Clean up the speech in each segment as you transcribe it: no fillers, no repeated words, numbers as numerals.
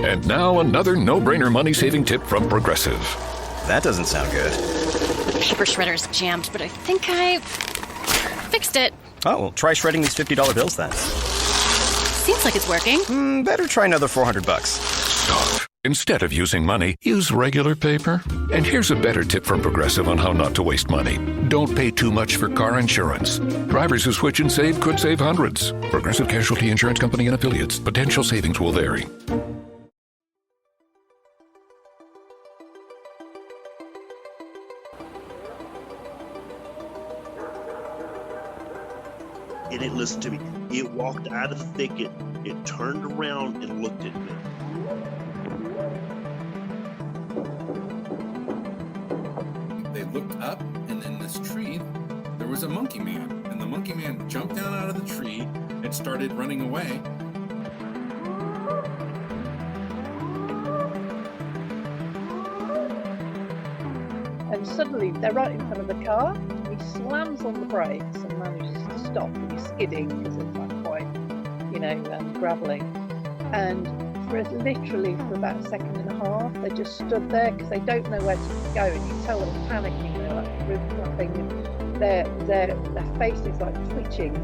And now another no-brainer money-saving tip from Progressive. That doesn't sound good. Paper shredder's jammed, but I think I fixed it. Oh, well, try shredding these $50 bills then. Seems like it's working. Better try another $400. Stop. Instead of using money, use regular paper. And here's a better tip from Progressive on how not to waste money. Don't pay too much for car insurance. Drivers who switch and save could save hundreds. Progressive Casualty Insurance Company and Affiliates. Potential savings will vary. It didn't listen to me. It walked out of the thicket. It turned around and looked at me. They looked up, and in this tree, there was a monkey man. And the monkey man jumped down out of the tree and started running away. And suddenly they're right in front of the car. He slams on the brakes and manages to stop, and he's skidding because it's like quite, gravelly. And literally for about a second and a half, they just stood there because they don't know where to go, and you tell them panicking. They're like really nothing, and their face is like twitching.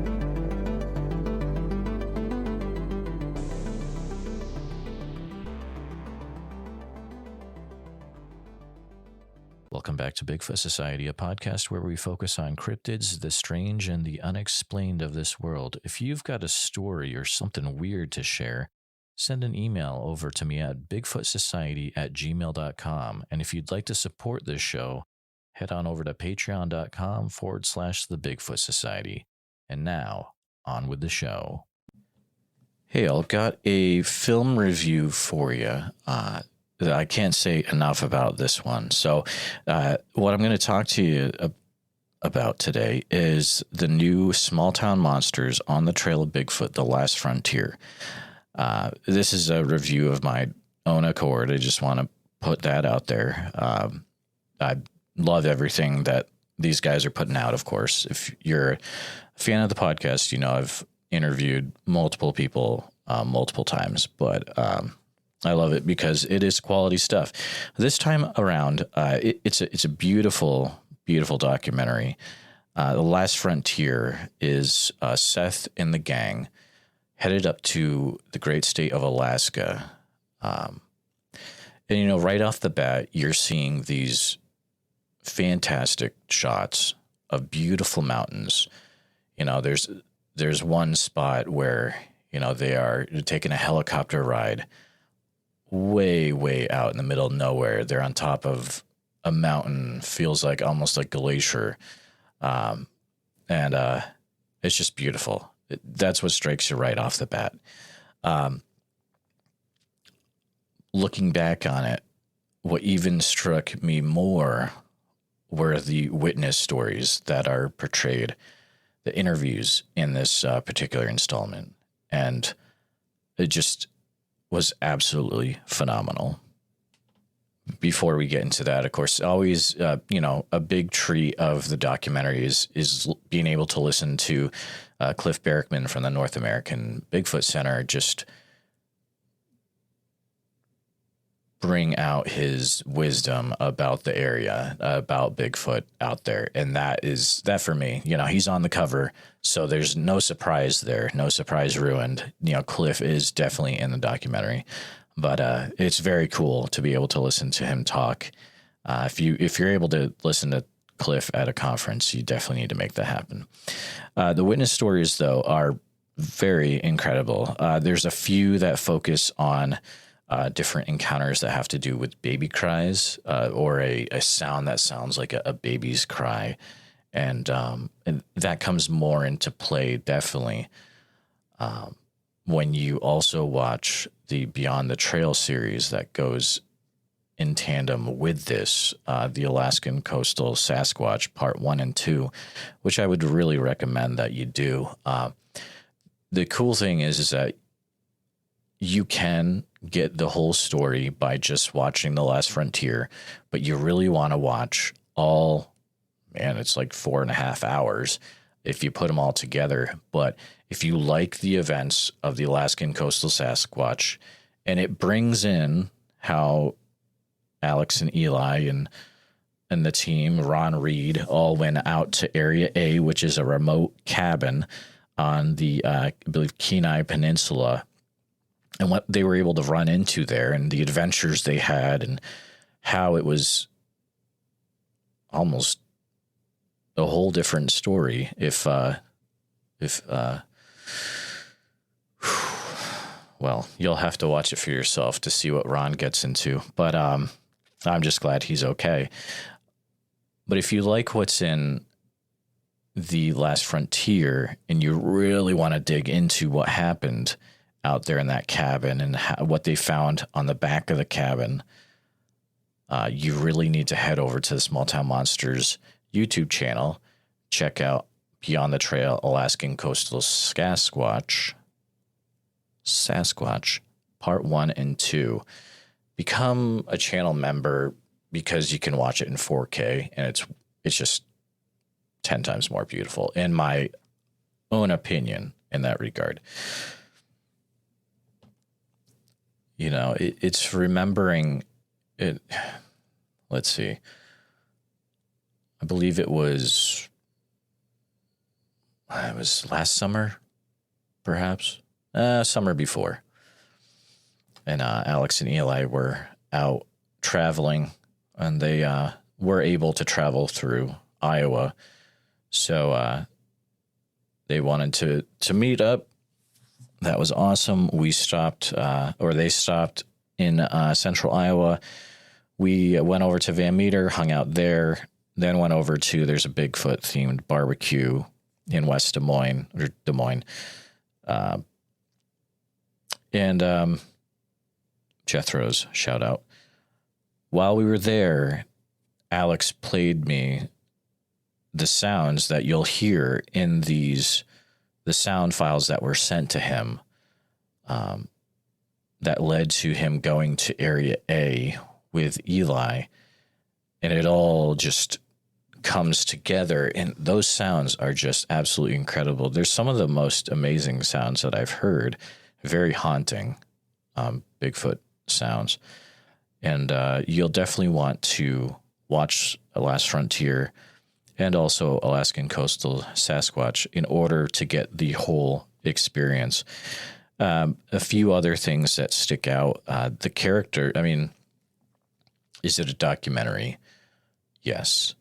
Welcome back to Bigfoot Society, a podcast where we focus on cryptids, the strange, and the unexplained of this world. If you've got a story or something weird to share, send an email over to me at bigfootsociety@gmail.com. And if you'd like to support this show, head on over to patreon.com/the Bigfoot Society. And now, on with the show. Hey, I've got a film review for you. I can't say enough about this one. So what I'm going to talk to you about today is the new SmallTownMonsters on the Trail of Bigfoot, The Last Frontier. This is a review of my own accord. I just want to put that out there. I love everything that these guys are putting out, of course. If you're a fan of the podcast, I've interviewed multiple people multiple times, but I love it because it is quality stuff. This time around, it's a beautiful, beautiful documentary. The Last Frontier is Seth and the gang headed up to the great state of Alaska. And, right off the bat, you're seeing these fantastic shots of beautiful mountains. There's one spot where, they are taking a helicopter ride way, way out in the middle of nowhere. They're on top of a mountain, feels like almost like glacier. And it's just beautiful. That's what strikes you right off the bat. Looking back on it, what even struck me more were the witness stories that are portrayed, the interviews in this particular installment. And it just was absolutely phenomenal. Before we get into that, of course, always, a big treat of the documentary is being able to listen to Cliff Barackman from the North American Bigfoot Center just bring out his wisdom about the area, about Bigfoot out there. And that for me, he's on the cover, so there's no surprise there, no surprise ruined. Cliff is definitely in the documentary, but it's very cool to be able to listen to him talk. If you're able to listen to Cliff at a conference, you definitely need to make that happen. The witness stories, though, are very incredible. There's a few that focus on different encounters that have to do with baby cries or a sound that sounds like a baby's cry. And that comes more into play, definitely, when you also watch the Beyond the Trail series that goes in tandem with this, the Alaskan Coastal Sasquatch Part 1 and 2, which I would really recommend that you do. The cool thing is that you can get the whole story by just watching The Last Frontier, but you really want to watch it's like 4.5 hours if you put them all together. But if you like the events of the Alaskan Coastal Sasquatch And it brings in how Alex and Eli and the team, Ron Reed, all went out to Area A, which is a remote cabin on the, I believe, Kenai Peninsula, and what they were able to run into there and the adventures they had and how it was almost a whole different story well, you'll have to watch it for yourself to see what Ron gets into. But I'm just glad he's okay. But if you like what's in The Last Frontier and you really want to dig into what happened out there in that cabin and what they found on the back of the cabin, you really need to head over to the Small Town Monsters YouTube channel. Check out Beyond the Trail, Alaskan Coastal Sasquatch, Part 1 and 2. Become a channel member because you can watch it in 4K, and it's just 10 times more beautiful, in my own opinion, in that regard. You know, it's remembering it. Let's see. I believe it was last summer, perhaps. Summer before. And Alex and Eli were out traveling, and they were able to travel through Iowa. So they wanted to meet up. That was awesome. We stopped, or they stopped in central Iowa. We went over to Van Meter, hung out there, then went over to, there's a Bigfoot-themed barbecue in West Des Moines, and Jethro's, shout out. While we were there, Alex played me the sounds that you'll hear in the sound files that were sent to him, that led to him going to Area A with Eli, and it all just comes together, and those sounds are just absolutely incredible. There's some of the most amazing sounds that I've heard, very haunting Bigfoot sounds, and you'll definitely want to watch The Last Frontier and also Alaskan Coastal Sasquatch in order to get the whole experience. A few other things that stick out. The character, I mean, is it a documentary? Yes.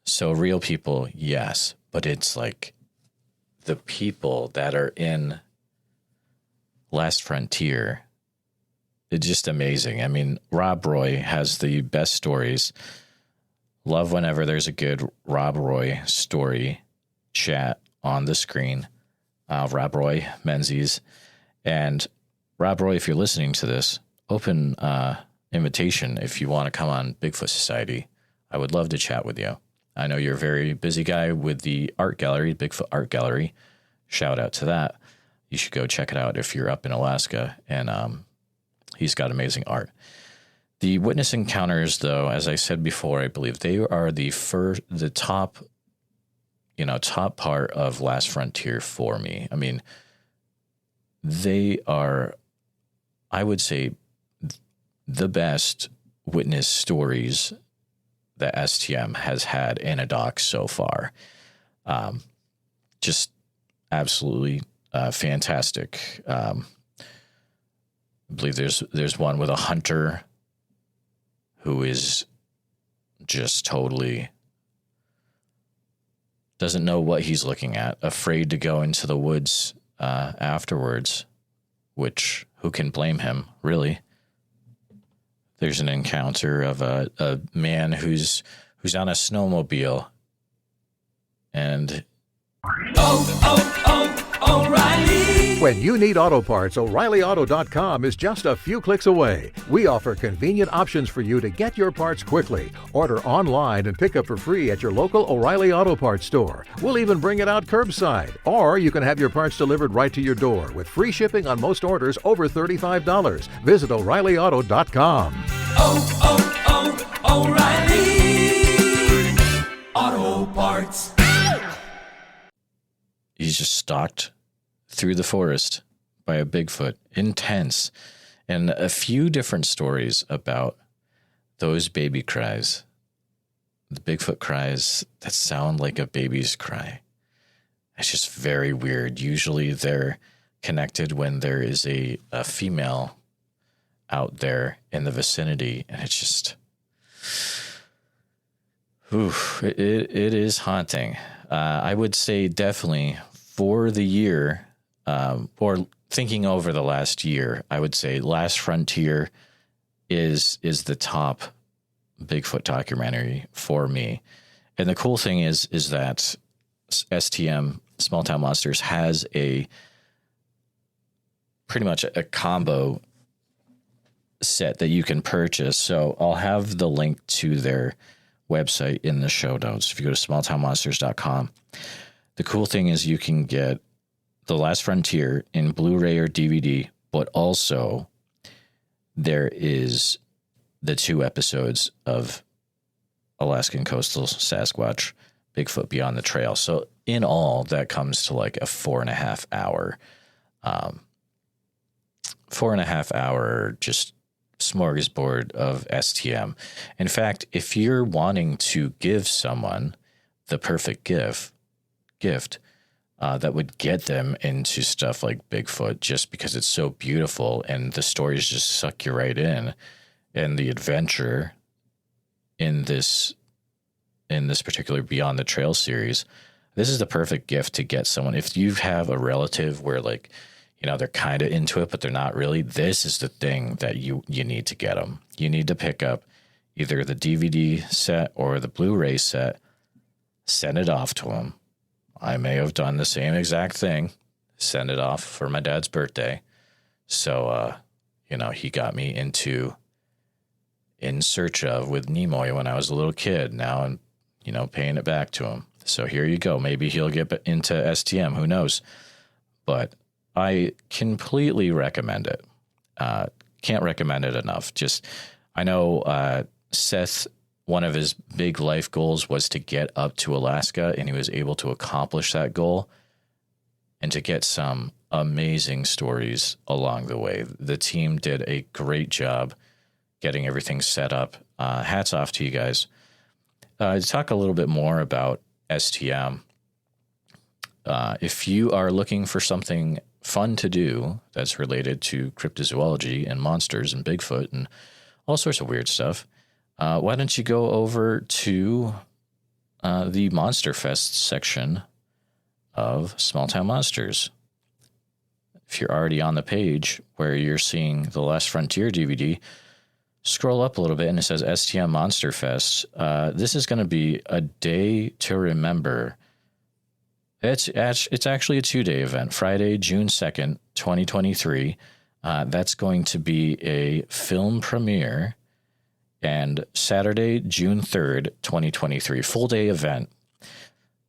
So real people, yes. But it's like the people that are in Last Frontier, it's just amazing. I mean, Rob Roy has the best stories. Love whenever there's a good Rob Roy story chat on the screen. Rob Roy Menzies. And Rob Roy, if you're listening to this, open invitation if you want to come on Bigfoot Society. I would love to chat with you. I know you're a very busy guy with the art gallery, Bigfoot Art Gallery. Shout out to that. You should go check it out if you're up in Alaska. And he's got amazing art. The witness encounters, though, as I said before, I believe they are the top part of Last Frontier for me. I mean, they are, I would say, the best witness stories that STM has had in a doc so far. Just absolutely fantastic. I believe there's one with a hunter who is just totally doesn't know what he's looking at, afraid to go into the woods afterwards, which who can blame him, really? There's an encounter of a man who's on a snowmobile, and O'Reilly! When you need auto parts, O'ReillyAuto.com is just a few clicks away. We offer convenient options for you to get your parts quickly. Order online and pick up for free at your local O'Reilly Auto Parts store. We'll even bring it out curbside. Or you can have your parts delivered right to your door with free shipping on most orders over $35. Visit O'ReillyAuto.com. O'Reilly Auto Parts. He's just stalked through the forest by a Bigfoot. Intense. and a few different stories about those baby cries, the Bigfoot cries that sound like a baby's cry. It's just very weird. Usually they're connected when there is a female out there in the vicinity, and it's just, it is haunting. I would say definitely for the year, or thinking over the last year, I would say Last Frontier is the top Bigfoot documentary for me. And the cool thing is that STM, Small Town Monsters, has pretty much a combo set that you can purchase. So I'll have the link to their website in the show notes. If you go to SmallTownMonsters.com, the cool thing is you can get The Last Frontier in Blu-ray or DVD, but also there is the 2 episodes of Alaskan Coastal Sasquatch, Bigfoot Beyond the Trail. So in all, that comes to like a 4.5 hour just smorgasbord of STM. In fact, if you're wanting to give someone the perfect gift that would get them into stuff like Bigfoot just because it's so beautiful and the stories just suck you right in, and the adventure in this particular Beyond the Trail series, this is the perfect gift to get someone. If you have a relative where, like, you know, they're kind of into it, but they're not really, this is the thing that you need to get them. You need to pick up either the DVD set or the Blu-ray set, send it off to them. I may have done the same exact thing, send it off for my dad's birthday. So, he got me into In Search Of with Nimoy when I was a little kid. Now I'm, paying it back to him. So here you go. Maybe he'll get into STM. Who knows? But I completely recommend it. Can't recommend it enough. I know Seth, one of his big life goals was to get up to Alaska, and he was able to accomplish that goal and to get some amazing stories along the way. The team did a great job getting everything set up. Hats off to you guys. To talk a little bit more about STM, if you are looking for something fun to do that's related to cryptozoology and monsters and Bigfoot and all sorts of weird stuff, why don't you go over to the Monster Fest section of Small Town Monsters. If you're already on the page where you're seeing the Last Frontier DVD, scroll up a little bit and it says STM Monster Fest. This is going to be a day to remember. It's actually a 2-day event. Friday, June 2nd, 2023. That's going to be a film premiere. And Saturday, June 3rd, 2023, full-day event.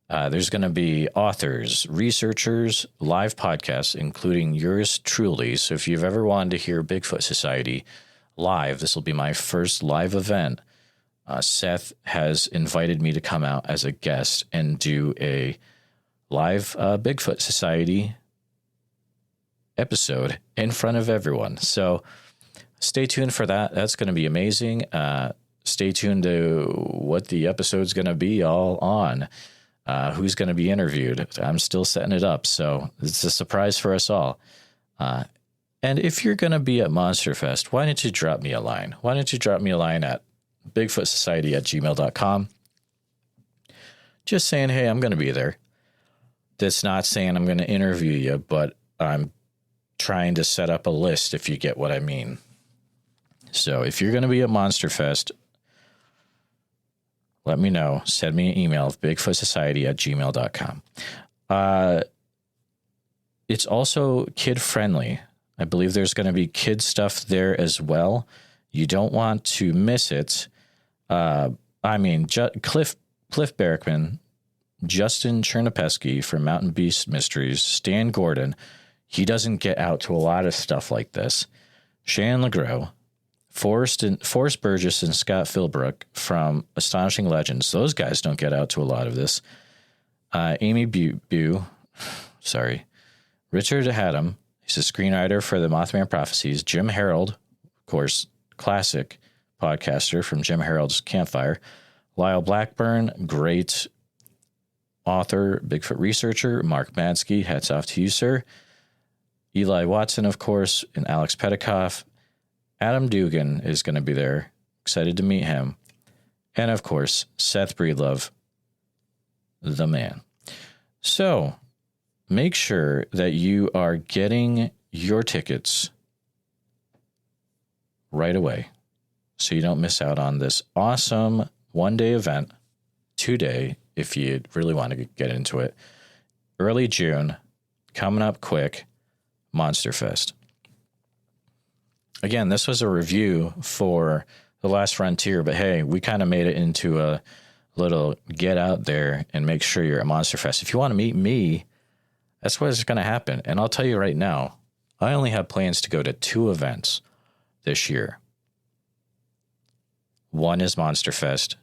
There's going to be authors, researchers, live podcasts, including yours truly. So if you've ever wanted to hear Bigfoot Society live, this will be my first live event. Seth has invited me to come out as a guest and do a live Bigfoot Society episode in front of everyone. So stay tuned for that. That's going to be amazing. Stay tuned to what the episode's going to be all on. Who's going to be interviewed. I'm still setting it up, so it's a surprise for us all. And if you're going to be at Monster Fest, why don't you drop me a line? Why don't you drop me a line at bigfootsociety@gmail.com? Just saying, hey, I'm going to be there. That's not saying I'm going to interview you, but I'm trying to set up a list, if you get what I mean. So if you're going to be at Monster Fest, let me know. Send me an email of bigfootsociety@gmail.com. It's also kid-friendly. I believe there's going to be kid stuff there as well. You don't want to miss it. Cliff Barrickman, Justin Chernopesky from Mountain Beast Mysteries, Stan Gordon. He doesn't get out to a lot of stuff like this. Shannon LeGros, Forrest Burgess and Scott Philbrook from Astonishing Legends. Those guys don't get out to a lot of this. Amy Richard Haddam, He's a screenwriter for the Mothman Prophecies. Jim Harold, of course, classic podcaster from Jim Harold's Campfire. Lyle Blackburn, great author, Bigfoot researcher. Mark Madsky, hats off to you, sir. Eli Watson, of course, and Alex Petikoff. Adam Dugan is going to be there. Excited to meet him. And, of course, Seth Breedlove, the man. So, make sure that you are getting your tickets right away so you don't miss out on this awesome one-day event, 2-day, if you really want to get into it. Early June, coming up quick, Monster Fest. Again, this was a review for The Last Frontier, but hey, we kind of made it into a little get out there and make sure you're at Monster Fest. If you want to meet me, that's what's going to happen. And I'll tell you right now, I only have plans to go to 2 events this year. 1 is Monster Fest.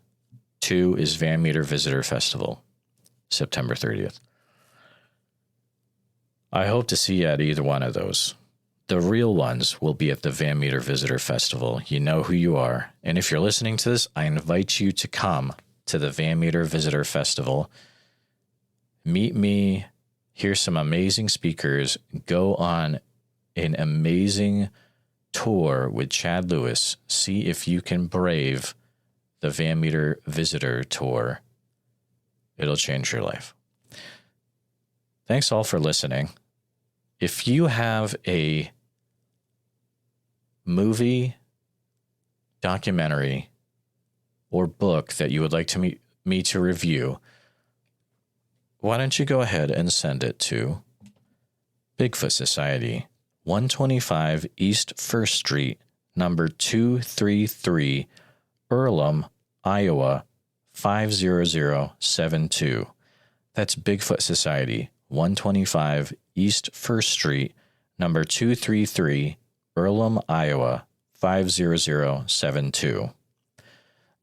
2 is Van Meter Visitor Festival, September 30th. I hope to see you at either one of those. The real ones will be at the Van Meter Visitor Festival. You know who you are. And if you're listening to this, I invite you to come to the Van Meter Visitor Festival. Meet me, hear some amazing speakers, go on an amazing tour with Chad Lewis. See if you can brave the Van Meter Visitor Tour. It'll change your life. Thanks all for listening. If you have a movie, documentary, or book that you would like to me to review, why don't you go ahead and send it to Bigfoot Society, 125 East 1st Street, number 233, Earlham, Iowa, 50072. That's Bigfoot Society, 125 East 1st Street, number 233, Earlham, Iowa, 50072.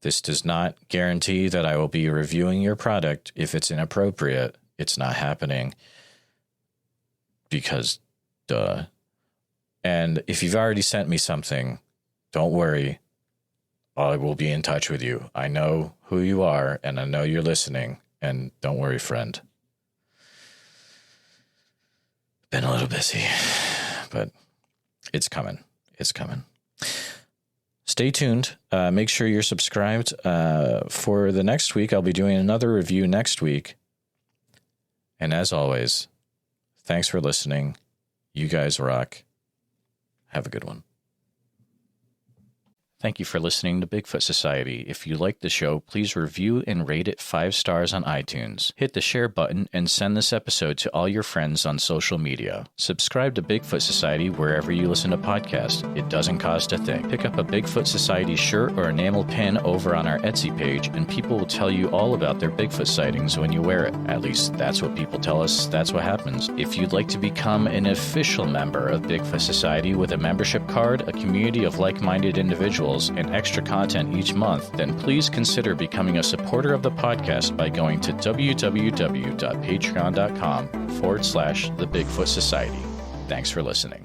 This does not guarantee that I will be reviewing your product. If it's inappropriate, it's not happening. Because, duh. And if you've already sent me something, don't worry. I will be in touch with you. I know who you are, and I know you're listening. And don't worry, friend. Been a little busy, but it's coming. It's coming. Stay tuned. Make sure you're subscribed for the next week. I'll be doing another review next week. And as always, thanks for listening. You guys rock. Have a good one. Thank you for listening to Bigfoot Society. If you like the show, please review and rate it 5 stars on iTunes. Hit the share button and send this episode to all your friends on social media. Subscribe to Bigfoot Society wherever you listen to podcasts. It doesn't cost a thing. Pick up a Bigfoot Society shirt or enamel pin over on our Etsy page, and people will tell you all about their Bigfoot sightings when you wear it. At least that's what people tell us. That's what happens. If you'd like to become an official member of Bigfoot Society with a membership card, a community of like-minded individuals, and extra content each month, then please consider becoming a supporter of the podcast by going to www.patreon.com/The Bigfoot Society. Thanks for listening.